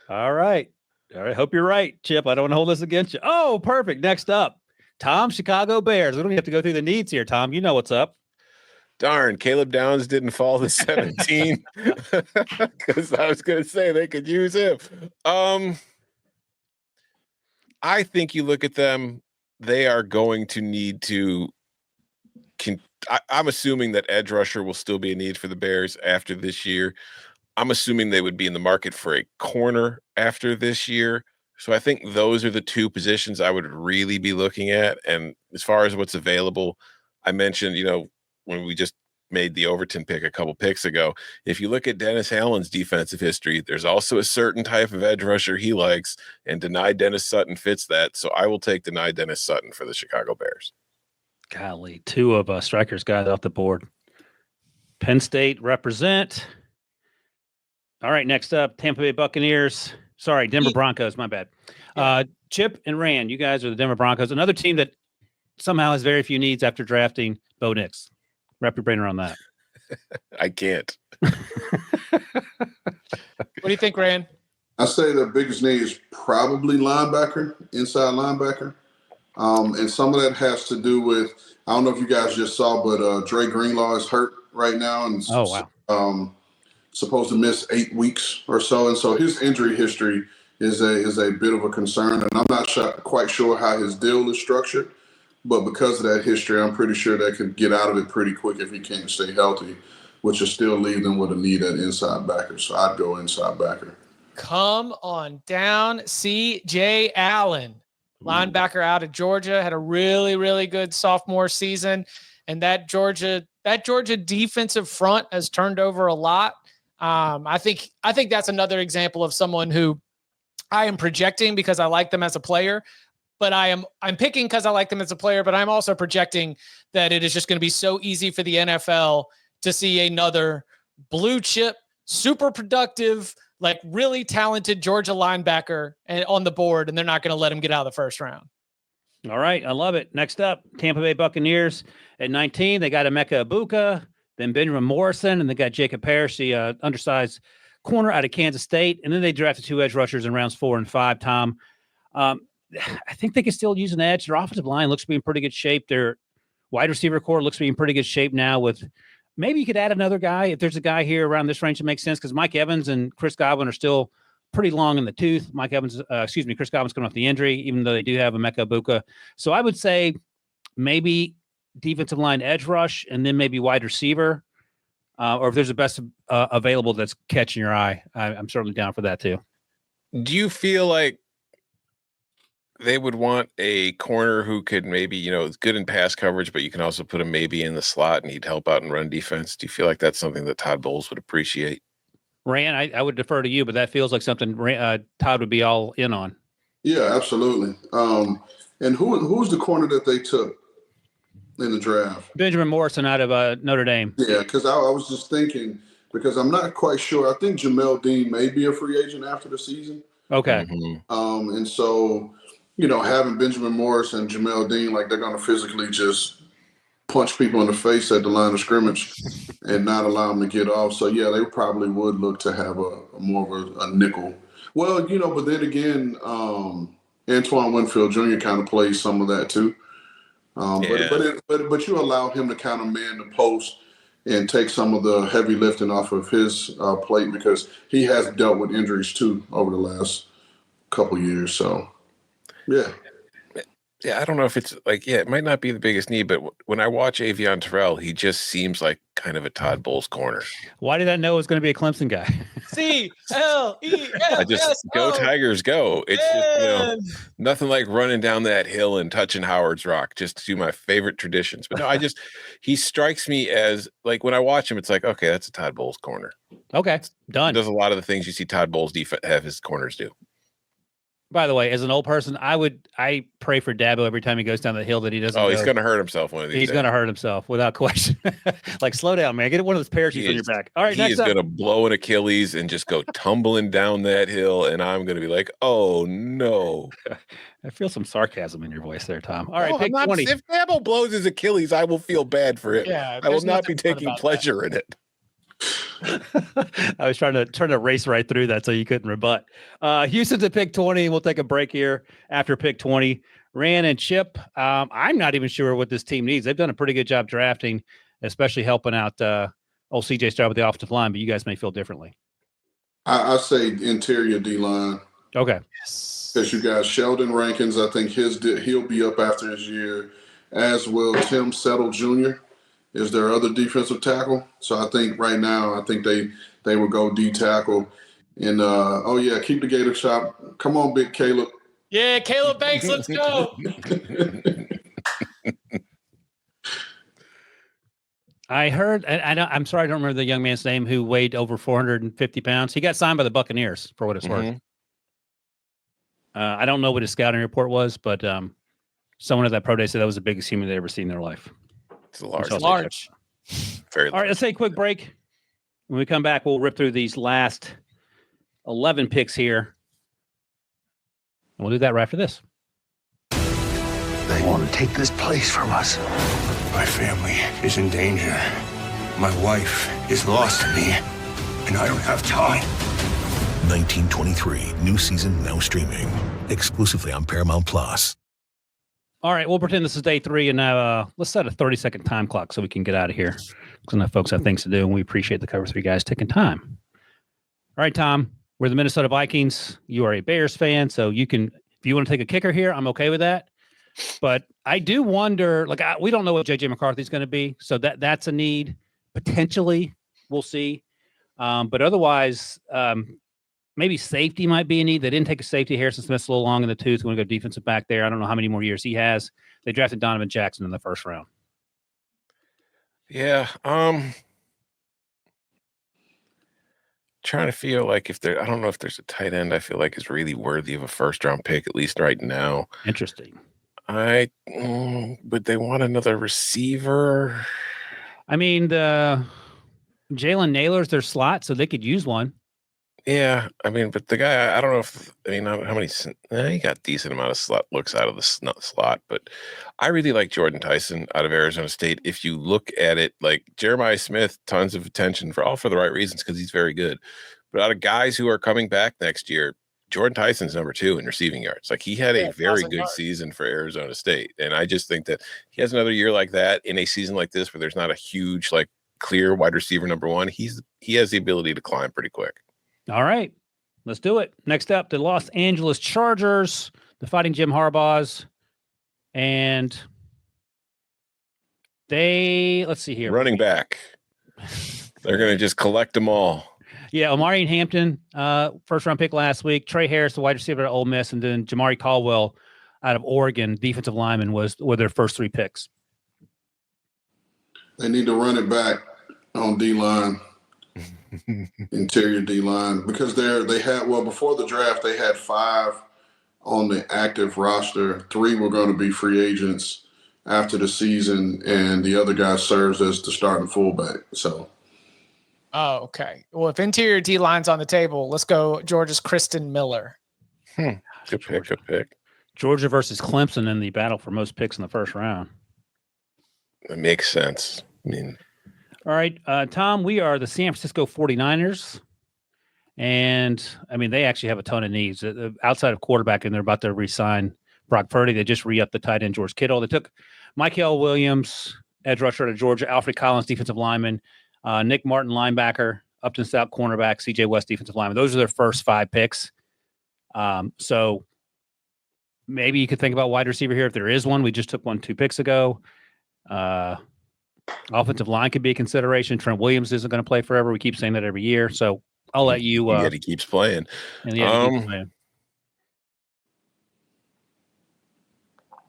All right. Hope you're right, Chip. I don't want to hold this against you. Oh, perfect. Next up, Tom, Chicago Bears. We don't have to go through the needs here, Tom. You know what's up. Darn, Caleb Downs didn't fall to 17 because I was going to say they could use him. I think you look at them. They are going to need to. I'm assuming that edge rusher will still be a need for the Bears after this year. I'm assuming they would be in the market for a corner after this year. So I think those are the two positions I would really be looking at. And as far as what's available, I mentioned, when we just made the Overton pick a couple picks ago, if you look at Dennis Allen's defensive history, there's also a certain type of edge rusher he likes, and Deny Dennis Sutton fits that. So I will take Deny Dennis Sutton for the Chicago Bears. Golly, two of Strikers guys off the board. Penn State represent. All right, next up, Tampa Bay Buccaneers. Sorry, Denver Broncos, my bad. Chip and Rand, you guys are the Denver Broncos. Another team that somehow has very few needs after drafting Bo Nix. Wrap your brain around that. I can't. What do you think, Rand? I say the biggest need is probably linebacker, inside linebacker. And some of that has to do with, I don't know if you guys just saw, but Dre Greenlaw is hurt right now and supposed to miss 8 weeks or so. And so his injury history is a bit of a concern. And I'm not quite sure how his deal is structured. But because of that history, I'm pretty sure they could get out of it pretty quick if he can't stay healthy, which will still leave them with a need at inside backer. So I'd go inside backer. Come on down, C.J. Allen, linebacker out of Georgia, had a really, really good sophomore season. And that Georgia defensive front has turned over a lot. I think that's another example of someone who I am projecting because I like them as a player. but I'm picking because I like them as a player, but I'm also projecting that it is just going to be so easy for the NFL to see another blue chip, super productive, like really talented Georgia linebacker on the board, and they're not going to let him get out of the first round. All right. I love it. Next up, Tampa Bay Buccaneers at 19. They got Emeka Ibuka, then Benjamin Morrison, and they got Jacob Parrish, the undersized corner out of Kansas State. And then they drafted 2 edge rushers in rounds 4 and 5, Tom. I think they can still use an edge. Their offensive line looks to be in pretty good shape. Their wide receiver core looks to be in pretty good shape now with maybe you could add another guy if there's a guy here around this range that makes sense because Mike Evans and Chris Godwin are still pretty long in the tooth. Chris Godwin's coming off the injury, even though they do have Emeka Ibuka. So I would say maybe defensive line edge rush and then maybe wide receiver. Or if there's the best available that's catching your eye, I'm certainly down for that too. Do you feel like they would want a corner who could maybe, is good in pass coverage, but you can also put him maybe in the slot and he'd help out in run defense? Do you feel like that's something that Todd Bowles would appreciate? Rand, I would defer to you, but that feels like something Todd would be all in on. Yeah, absolutely. And who's the corner that they took in the draft? Benjamin Morrison out of Notre Dame. Yeah, because I was just thinking, because I'm not quite sure. I think Jamel Dean may be a free agent after the season. Okay. Mm-hmm. And so, having Benjamin Morris and Jamel Dean, like they're going to physically just punch people in the face at the line of scrimmage and not allow them to get off. So, yeah, they probably would look to have a more of a nickel. Well, but then again, Antoine Winfield Jr. kind of plays some of that too. But you allow him to kind of man the post and take some of the heavy lifting off of his plate because he has dealt with injuries too over the last couple of years. So, yeah. Yeah, I don't know if it's it might not be the biggest need, but when I watch Avion Terrell, he just seems like kind of a Todd Bowles corner. Why did I know it was going to be a Clemson guy? I just go Tigers, go. It's just, nothing like running down that hill and touching Howard's Rock, just to do my favorite traditions. But no, he strikes me as like when I watch him, it's like, okay, that's a Todd Bowles corner. Okay, done. He does a lot of the things you see Todd Bowles have his corners do. By the way, as an old person, I pray for Dabo every time he goes down the hill that he doesn't. Oh, he's going to hurt himself one of these days. He's going to hurt himself without question. Like, slow down, man. Get one of those parachutes on your back. All right, he is going to blow an Achilles and just go tumbling down that hill, and I'm going to be like, oh, no. I feel some sarcasm in your voice there, Tom. All right, pick 20. If Dabo blows his Achilles, I will feel bad for it. Yeah, I will not be taking pleasure in it. I was trying to race right through that so you couldn't rebut. Houston's at pick 20, and we'll take a break here after pick 20. Rand and Chip, I'm not even sure what this team needs. They've done a pretty good job drafting, especially helping out old CJ Stroud with the offensive line, but you guys may feel differently. I say interior D-line. Okay. Because you got Sheldon Rankins. I think he'll be up after his year, as will Tim Settle Jr. is their other defensive tackle. So I think right now, they will go D tackle. And, keep the Gator shop. Come on, big Caleb. Yeah, Caleb Banks, let's go. I heard, and I'm sorry, I don't remember the young man's name who weighed over 450 pounds. He got signed by the Buccaneers, for what it's worth. I don't know what his scouting report was, but someone at that pro day said that was the biggest human they'd ever seen in their life. It's large. Very large. All right, let's take a quick break. When we come back, we'll rip through these last 11 picks here. And we'll do that right after this. They want to take this place from us. My family is in danger. My wife is lost to me, and I don't have time. 1923, new season now streaming exclusively on Paramount Plus. All right, we'll pretend this is day 3, and now let's set a 30-second time clock so we can get out of here. Because enough folks have things to do, and we appreciate the Cover 3 guys taking time. All right, Tom, we're the Minnesota Vikings. You are a Bears fan, so you can, if you want to take a kicker here, I'm okay with that. But I do wonder, we don't know what J.J. McCarthy's going to be, so that's a need. Potentially, we'll see. But otherwise, maybe safety might be a need. They didn't take a safety. Harrison Smith's a little long in the tooth. We're going to go defensive back there. I don't know how many more years he has. They drafted Donovan Jackson in the first round. Yeah. trying to feel like I don't know if there's a tight end I feel like is really worthy of a first round pick, at least right now. Interesting. But they want another receiver. I mean, the Jalen Naylor's their slot, so they could use one. Yeah, I mean, but the guy, I don't know if, I mean, how many, he got decent amount of slot looks out of the slot, but I really like Jordan Tyson out of Arizona State. If you look at it, like Jeremiah Smith, tons of attention for the right reasons, because he's very good. But out of guys who are coming back next year, Jordan Tyson's number 2 in receiving yards. Like he had a very good season for Arizona State. And I just think that he has another year like that in a season like this, where there's not a huge, like clear wide receiver number 1. He has the ability to climb pretty quick. All right, let's do it. Next up, the Los Angeles Chargers, the Fighting Jim Harbaughs, and let's see here. Running back. They're going to just collect them all. Yeah, Omari Hampton, first-round pick last week. Trey Harris, the wide receiver at Ole Miss, and then Jamari Caldwell out of Oregon, defensive lineman, were their first 3 picks. They need to run it back on D-line. Interior D-line, because before the draft they had 5 on the active roster. 3 were going to be free agents after the season, and the other guy serves as the starting fullback. So okay. Well, if interior D-line's on the table, let's go Georgia's Kristen Miller. Good pick. Georgia versus Clemson in the battle for most picks in the first round. That makes sense. I mean, all right, Tom, we are the San Francisco 49ers. And, I mean, they actually have a ton of needs. Outside of quarterback, and they're about to re-sign Brock Purdy. They just re-upped the tight end George Kittle. They took Michael Williams, edge rusher out of Georgia, Alfred Collins, defensive lineman, Nick Martin, linebacker, Upton Stout, cornerback, C.J. West, defensive lineman. Those are their first 5 picks. So maybe you could think about wide receiver here if there is one. We just took one 2 picks ago. Offensive line could be a consideration. Trent Williams isn't going to play forever. We keep saying that every year. So I'll let you. He keeps playing. And he keeps playing.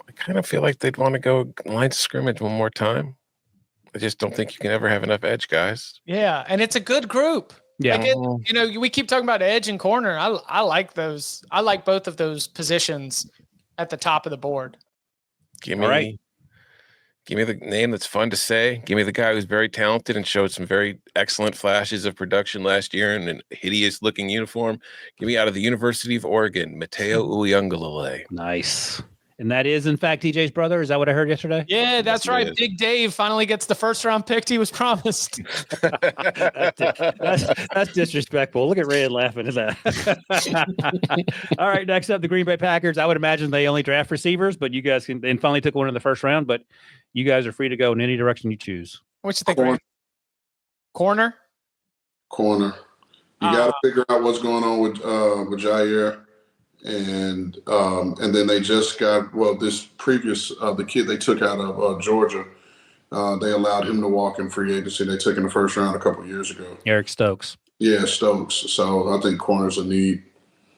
I kind of feel like they'd want to go line of scrimmage one more time. I just don't think you can ever have enough edge guys. Yeah, and it's a good group. Yeah. Like we keep talking about edge and corner. I like those. I like both of those positions at the top of the board. Give me the name that's fun to say. Give me the guy who's very talented and showed some very excellent flashes of production last year in a hideous-looking uniform. Give me out of the University of Oregon, Mateo Uiagalelei. Nice. And that is, in fact, TJ's brother. Is that what I heard yesterday? Yeah, that's right. Big Dave finally gets the first-round pick he was promised. That's disrespectful. Look at Ray laughing at that. All right, next up, the Green Bay Packers. I would imagine they only draft receivers, but you guys and finally took one in the first round, but you guys are free to go in any direction you choose. What you think, Ray? Corner? You got to figure out what's going on with Jair. And then they just got this previous the kid they took out of Georgia. They allowed him to walk in free agency. They took in the first round a couple of years ago. Eric Stokes. Yeah, Stokes. So I think corner's a need.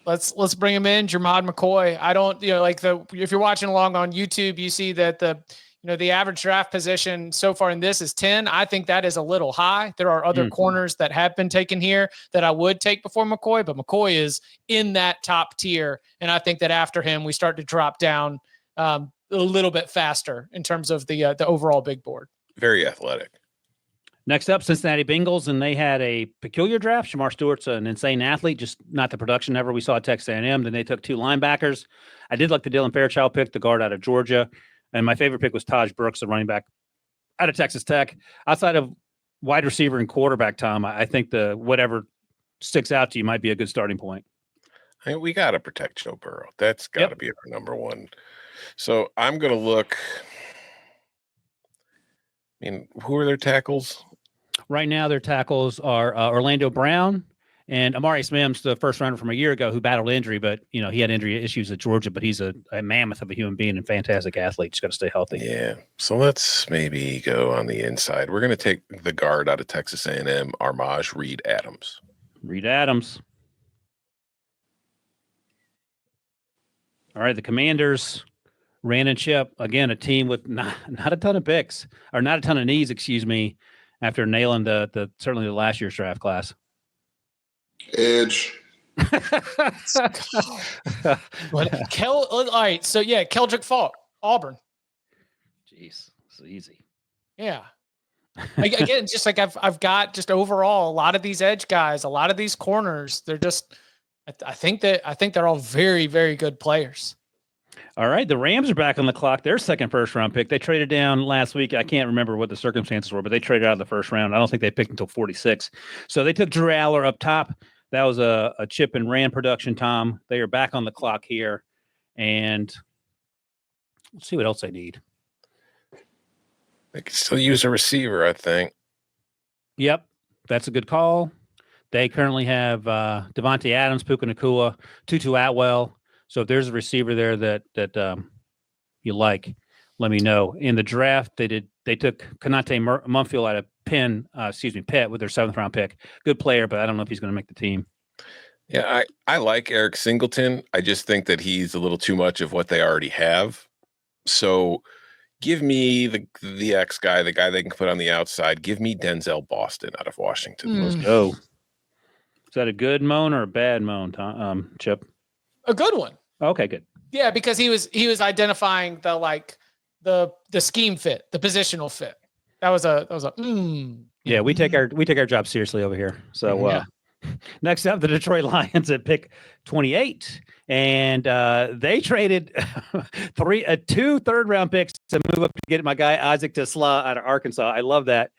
Let's bring him in, Jermod McCoy. I don't if you're watching along on YouTube, you see that the average draft position so far in this is 10. I think that is a little high. There are other corners that have been taken here that I would take before McCoy, but McCoy is in that top tier. And I think that after him, we start to drop down a little bit faster in terms of the overall big board. Very athletic. Next up, Cincinnati Bengals, and they had a peculiar draft. Shamar Stewart's an insane athlete, just not the production ever we saw at Texas A&M. Then they took 2 linebackers. I did like the Dylan Fairchild pick, the guard out of Georgia. And my favorite pick was Taj Brooks, the running back out of Texas Tech. Outside of wide receiver and quarterback, Tom, I think whatever sticks out to you might be a good starting point. I mean, we got to protect Joe Burrow. That's got to be our number one. So I'm going to look. I mean, who are their tackles? Right now, their tackles are Orlando Brown and Amari Smith, the first rounder from a year ago who battled injury, but he had injury issues at Georgia, but he's a mammoth of a human being and fantastic athlete. Just got to stay healthy. Yeah. So let's maybe go on the inside. We're going to take the guard out of Texas A&M, Armaj Reed Adams. Reed Adams. All right, the Commanders, Ran and Chip, again, a team with not a ton of picks, or not a ton of needs, after nailing the certainly the last year's draft class. Edge. All right. So yeah, Keldrick Falk, Auburn. Jeez, it's easy. Yeah. Again, just like I've got just overall a lot of these edge guys, a lot of these corners. They're just, I think they're all very, very good players. All right, the Rams are back on the clock. Their second first-round pick. They traded down last week. I can't remember what the circumstances were, but they traded out of the first round. I don't think they picked until 46. So they took Drew Aller up top. That was a chip and ran production, Tom. They are back on the clock here. And let's see what else they need. They can still use a receiver, I think. Yep, that's a good call. They currently have Devontae Adams, Puka Nacua, Tutu Atwell. So if there's a receiver there that you like, let me know. In the draft, they took Konate Munfield out of Pitt with their 7th round pick. Good player, but I don't know if he's going to make the team. Yeah, I like Eric Singleton. I just think that he's a little too much of what they already have. So give me the X guy, the guy they can put on the outside. Give me Denzel Boston out of Washington. Let's go. Is that a good moan or a bad moan, Tom, Chip? A good one. Okay, good. Yeah, because he was identifying the scheme fit, the positional fit. That was a Yeah, we take our job seriously over here. So next up, the Detroit Lions at pick 28, and they traded 2 third-round picks to move up to get my guy Isaac Tesla out of Arkansas. I love that.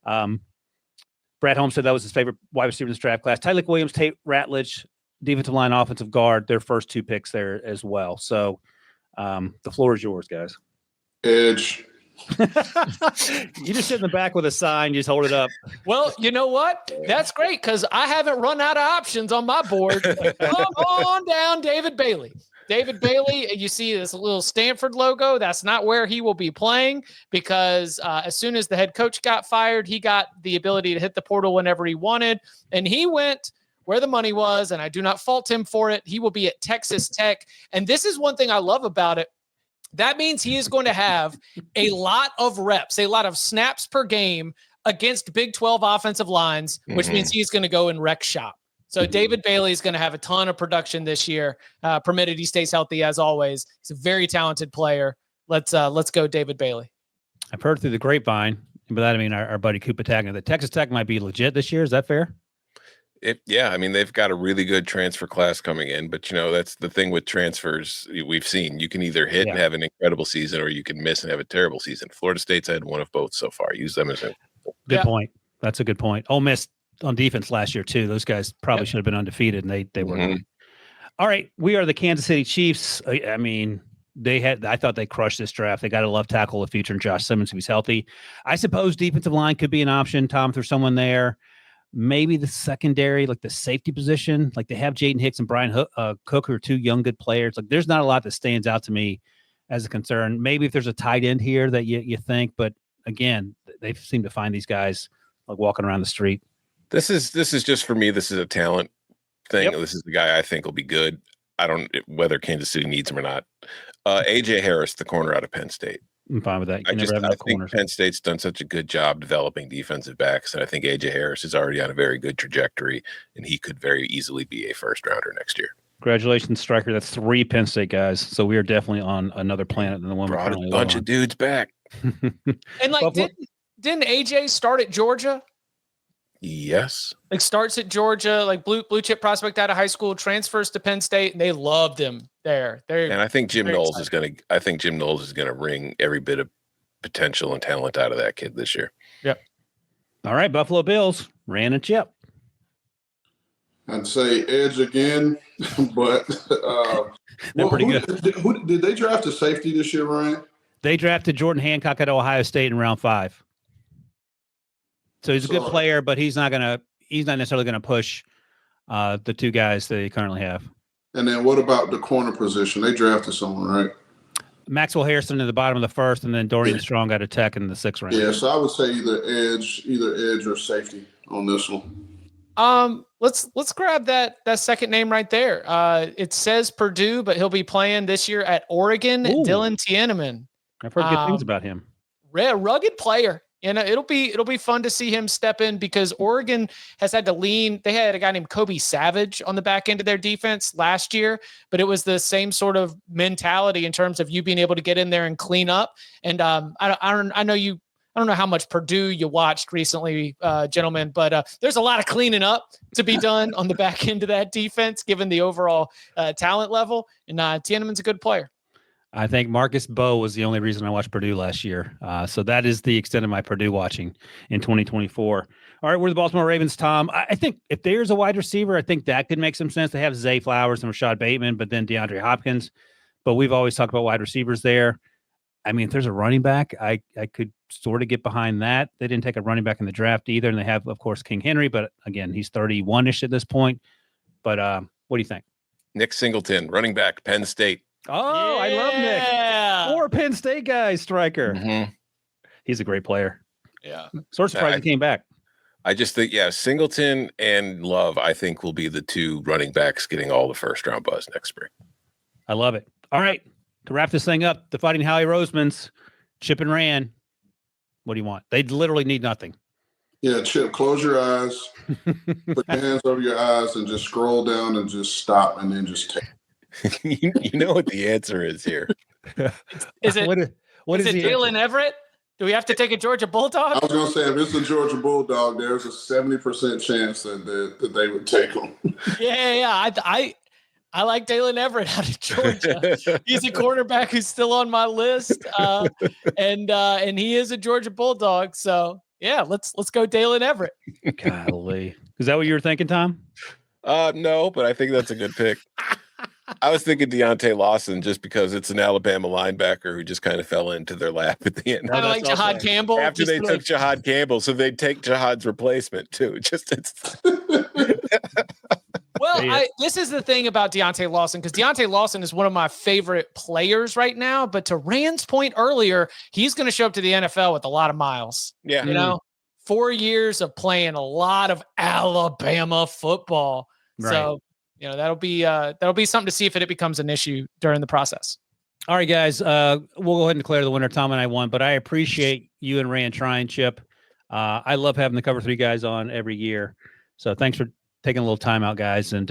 Brad Holmes said that was his favorite wide receiver in this draft class. Tyreek Williams, Tate Ratledge, defensive line, offensive guard, their first 2 picks there as well. So the floor is yours, guys. Edge. You just sit in the back with a sign, you just hold it up. Well, you know what? That's great because I haven't run out of options on my board. Come on down, David Bailey. David Bailey, you see this little Stanford logo. That's not where he will be playing because as soon as the head coach got fired, he got the ability to hit the portal whenever he wanted. And he went where the money was, and I do not fault him for it. He will be at Texas Tech. And this is one thing I love about it. That means he is going to have a lot of reps, a lot of snaps per game against Big 12 offensive lines, which means he's going to go and wreck shop. So David Bailey is going to have a ton of production this year, permitted he stays healthy as always. He's a very talented player. Let's go David Bailey. I've heard through the grapevine, but that I mean our buddy Cooper Tagner, that Texas Tech might be legit this year. Is that fair? I mean, they've got a really good transfer class coming in, but that's the thing with transfers we've seen. You can either hit and have an incredible season, or you can miss and have a terrible season. Florida State's had one of both so far. Use them as a good point. That's a good point. Ole Miss on defense last year too. Those guys probably should have been undefeated, and they were. All right, we are the Kansas City Chiefs. I mean, I thought they crushed this draft. They got a left tackle of the future in Josh Simmons if he's healthy. I suppose defensive line could be an option. Tom, through someone there. Maybe the secondary, like the safety position, like they have Jaden Hicks and Brian Cook, who are 2 young, good players. Like there's not a lot that stands out to me as a concern. Maybe if there's a tight end here that you think, but again, they seem to find these guys like walking around the street. This is just for me. This is a talent thing. This is the guy I think will be good. I don't whether Kansas City needs him or not. AJ Harris, the corner out of Penn State. I'm fine with that. I think Penn State's done such a good job developing defensive backs, and I think AJ Harris is already on a very good trajectory, and he could very easily be a first rounder next year. Congratulations, Striker. That's 3 Penn State guys. So we are definitely on another planet than the one we're currently on. Brought a bunch of dudes back. And like, didn't AJ start at Georgia? Yes. Like starts at Georgia, like blue chip prospect out of high school, transfers to Penn State, and they loved him there. And I think Jim Knowles is going to wring every bit of potential and talent out of that kid this year. Yep. All right, Buffalo Bills, Ran and Chip. I'd say edge again, but they're pretty good. Did they draft a safety this year, Ryan? They drafted Jordan Hancock at Ohio State in round 5. So he's a good player, but he's not necessarily gonna push the 2 guys that he currently have. And then what about the corner position? They drafted someone, right? Maxwell Harrison at the bottom of the 1st, and then Dorian Strong out of Tech in the 6th round. Yeah, so I would say either edge or safety on this one. Let's grab that second name right there. It says Purdue, but he'll be playing this year at Oregon. Dylan Tianneman. I've heard good things about him. Rugged player. And it'll be fun to see him step in because Oregon has had to lean. They had a guy named Kobe Savage on the back end of their defense last year, but it was the same sort of mentality in terms of you being able to get in there and clean up. And I don't know how much Purdue you watched recently, gentlemen, but there's a lot of cleaning up to be done on the back end of that defense, given the overall talent level. And Tiananmen's a good player. I think Marcus Bowe was the only reason I watched Purdue last year. So that is the extent of my Purdue watching in 2024. All right, we're the Baltimore Ravens, Tom. I think if there's a wide receiver, I think that could make some sense. They have Zay Flowers and Rashad Bateman, but then DeAndre Hopkins. But we've always talked about wide receivers there. I mean, if there's a running back, I could sort of get behind that. They didn't take a running back in the draft either. And they have, of course, King Henry. But again, he's 31-ish at this point. But what do you think? Nick Singleton, running back, Penn State. Oh, yeah. I love Nick. Or Penn State guy, striker. Mm-hmm. He's a great player. Yeah. Sort of surprised he came back. I just think, Singleton and Love, I think, will be the two running backs getting all the first-round buzz next spring. I love it. All right. To wrap this thing up, the Fighting Howie Rosemans, Chip and Ran. What do you want? They literally need nothing. Yeah, Chip, close your eyes, put your hands over your eyes, and just scroll down and just stop, and then just take. You know what the answer is here. Is it what is it Jalen Everett? Do we have to take a Georgia Bulldog? I was going to say, if it's a Georgia Bulldog, there's a 70% chance that they would take him. Yeah. I like Jalen Everett out of Georgia. He's a quarterback who's still on my list, and he is a Georgia Bulldog. So yeah, let's go Jalen Everett. Golly, is that what you were thinking, Tom? No, but I think that's a good pick. I was thinking Deontay Lawson just because it's an Alabama linebacker who just kind of fell into their lap at the end. Kind of like Jahad Campbell. After they took Jahad Campbell, so they'd take Jahad's replacement too. Well, this is the thing about Deontay Lawson, because Deontay Lawson is one of my favorite players right now. But to Rand's point earlier, he's going to show up to the NFL with a lot of miles. Yeah. You know, 4 years of playing a lot of Alabama football. Right. So, you know, that'll be something to see if it becomes an issue during the process. All right, guys, we'll go ahead and declare the winner. Tom and I won, but I appreciate you and Rand trying, Chip. I love having the Cover 3 guys on every year. So thanks for taking a little time out, guys. And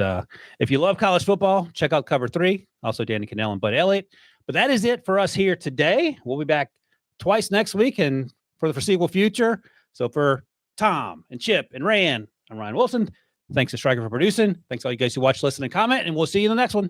if you love college football, check out Cover 3. Also, Danny Cannell and Bud Elliott. But that is it for us here today. We'll be back twice next week and for the foreseeable future. So for Tom and Chip and Rand, I'm Ryan Wilson. Thanks to Stryker for producing. Thanks to all you guys who watch, listen, and comment. And we'll see you in the next one.